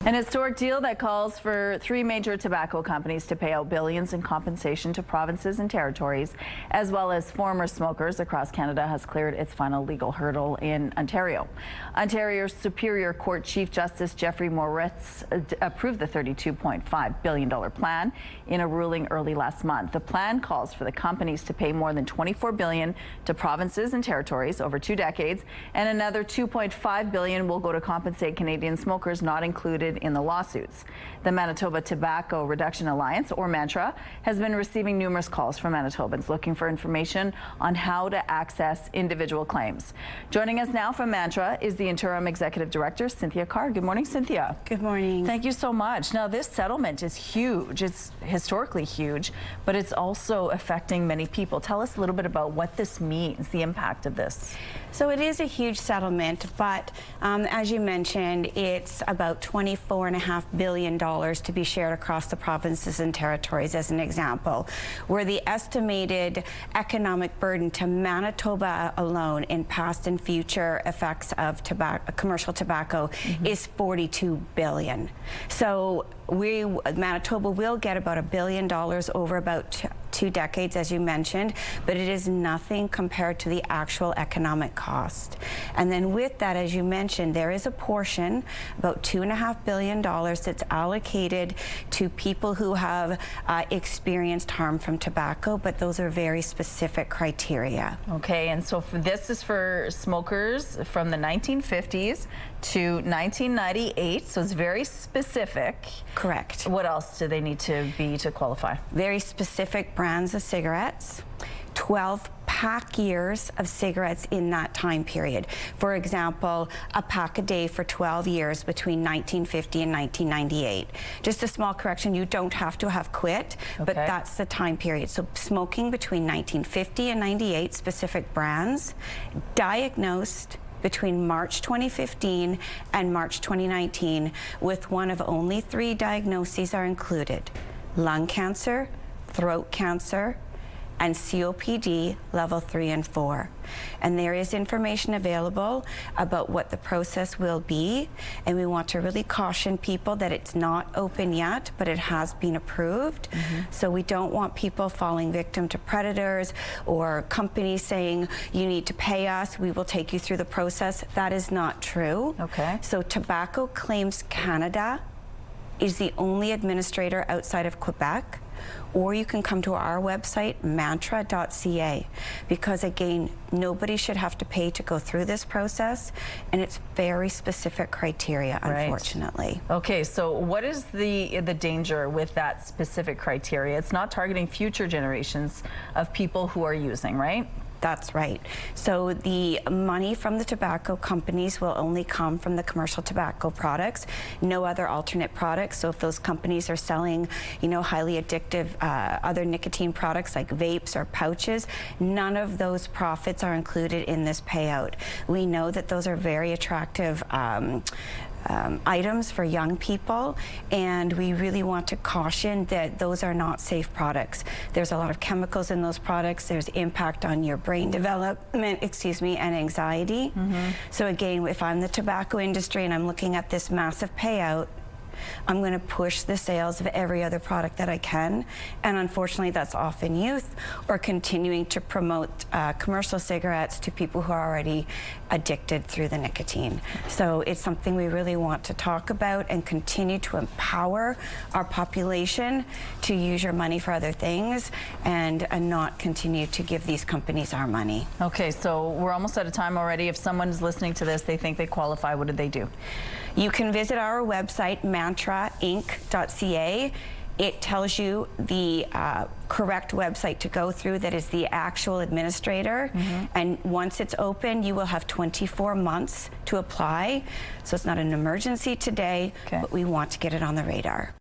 An historic deal that calls for three major tobacco companies to pay out billions in compensation to provinces and territories, as well as former smokers across Canada, has cleared its final legal hurdle in Ontario. Ontario's Superior Court Chief Justice Jeffrey Moritz approved the $32.5 billion plan in a ruling early last month. The plan calls for the companies to pay more than $24 billion to provinces and territories over 2 decades, and another $2.5 billion will go to compensate Canadian smokers not included in the lawsuits. The Manitoba Tobacco Reduction Alliance, or MANTRA, has been receiving numerous calls from Manitobans looking for information on how to access individual claims. Joining us now from MANTRA is the Interim Executive Director, Cynthia Carr. Good morning, Cynthia. Good morning. Thank you so much. Now, this settlement is huge. It's historically huge, but it's also affecting many people. Tell us a little bit about what this means, the impact of this. So it is a huge settlement, but as you mentioned, it's about $24.5 billion to be shared across the provinces and territories, as an example, where the estimated economic burden to Manitoba alone in past and future effects of commercial tobacco is $42 billion. So Manitoba will get about $1 billion over about 2 decades, as you mentioned, but it is nothing compared to the actual economic cost. And then with that, as you mentioned, there is a portion, about $2.5 billion, that's allocated to people who have experienced harm from tobacco, but those are very specific criteria. Okay, and so this is for smokers from the 1950s to 1998, so it's very specific. Correct. What else do they need to be to qualify? Very specific brands of cigarettes, 12 pack years of cigarettes in that time period. For example, a pack a day for 12 years between 1950 and 1998. Just a small correction, you don't have to have quit, but that's the time period. So smoking between 1950 and 98, specific brands, diagnosed between March 2015 and March 2019, with one of only 3 diagnoses are included: lung cancer, throat cancer, and COPD level 3 and 4. And there is information available about what the process will be, and we want to really caution people that it's not open yet, but it has been approved. So we don't want people falling victim to predators or companies saying, you need to pay us, we will take you through the process. That is not true. Okay. So Tobacco Claims Canada is the only administrator outside of Quebec, or you can come to our website, mantra.ca, because again, nobody should have to pay to go through this process, and it's very specific criteria, unfortunately. Okay, so what is the danger with that specific criteria? It's not targeting future generations of people who are using, right? That's right. So the money from the tobacco companies will only come from the commercial tobacco products, no other alternate products. So if those companies are selling, highly addictive other nicotine products like vapes or pouches, none of those profits are included in this payout. We know that those are very attractive items for young people, and we really want to caution that those are not safe products. There's a lot of chemicals in those products. There's impact on your brain development, and anxiety. So again, if I'm the tobacco industry and I'm looking at this massive payout, I'm going to push the sales of every other product that I can, and unfortunately that's often youth, or continuing to promote commercial cigarettes to people who are already addicted through the nicotine. So it's something we really want to talk about and continue to empower our population to use your money for other things and not continue to give these companies our money. Okay, so we're almost out of time already. If someone's listening to this, they think they qualify, what do they do? You can visit our website, mantrainc.ca. It tells you the correct website to go through that is the actual administrator. And once it's open, you will have 24 months to apply. So it's not an emergency today, but we want to get it on the radar.